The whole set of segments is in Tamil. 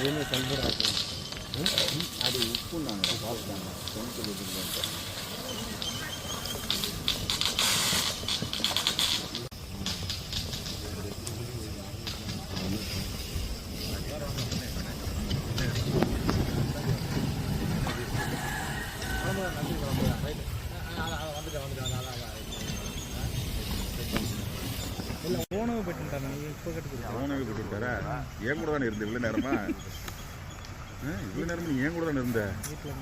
అదేమో కనబడ అది ఉప్పు ఉన్నాను సాఫ్ట్గా కొనుక్కోలు ஓனவு பெற்றுட்டாங்க இப்போ கட்டுக்கு ஓனவு பெற்றுட்டாரா ஏன் கூட தானே இருந்து இவ்வளோ நேரமா இவ்வளோ நேரமா நீ ஏன் கூட தானே இருந்த வீட்டில்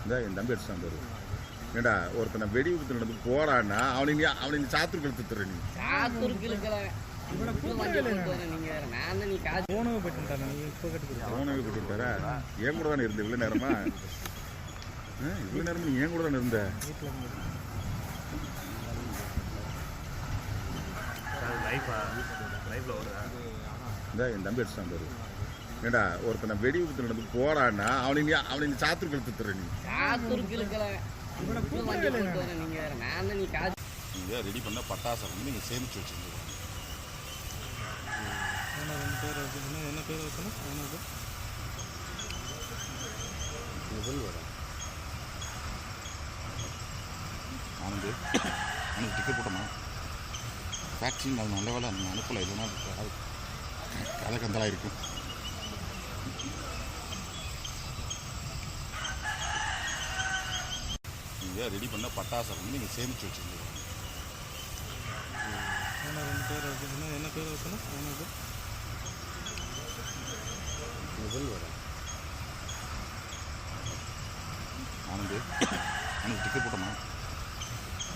இந்த என் தம்பி அடிச்சான் பாரு ஏண்டா ஒருத்தனை வெடி விபத்து நடந்து போறான்னா அவனை சாத்தூர் கழுத்துற நீ ஓனவு பெற்றுட்டாங்க இப்போ கட்டுக்கு ஓனவு பெற்றுட்டாரா ஏன் கூட தானே இருந்து இவ்வளோ நேரமா இவ்வளோ நேரமா நீ ஏன் கூட தானே இருந்த வீட்டில் இந்த என் தம்பி அடிச்சான் பாரு ஏண்டா ஒருத்தனை வெடி விபத்து நடந்து போறான்னா அவனை சாத்தூர் கழுத்துற நீ நீங்கள் ரெடி பண்ண பட்டாசை வந்து நீங்கள் சேமிச்சு வச்சுருந்தீங்க ரெண்டு பேர் வச்சுக்கணும் என்ன பேர் வைக்கணும் அவனுக்கு ஆனந்து எனக்கு டிக்கெட் போட்டோமா வேக்சின் அது நல்ல வேலை அனுப்பலை இல்லைன்னா கதை கந்தலாக இருக்கும் நீங்கள் ரெடி பண்ண பட்டாசை வந்து நீங்கள் சேமிச்சு வச்சுருந்தீங்க ரெண்டு பேர் வச்சுக்கணும் என்ன பேர் வைக்கணும் அவனுக்கு ஆனந்து எனக்கு டிக்கெட் போட்டோமா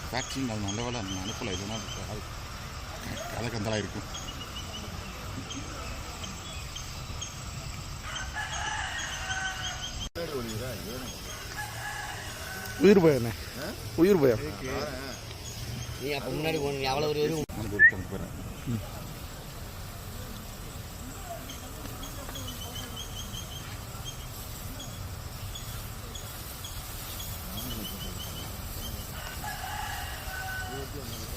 வேக்சின் அது நல்ல வேலை அனுப்பலை இல்லைன்னா கதை கந்தலாக இருக்கும் உயிர் பயம் உயிர் பயம் நீ அப்போ முன்னாடி போன அவ்வளோ ஒரு போகிறேன் Thank you.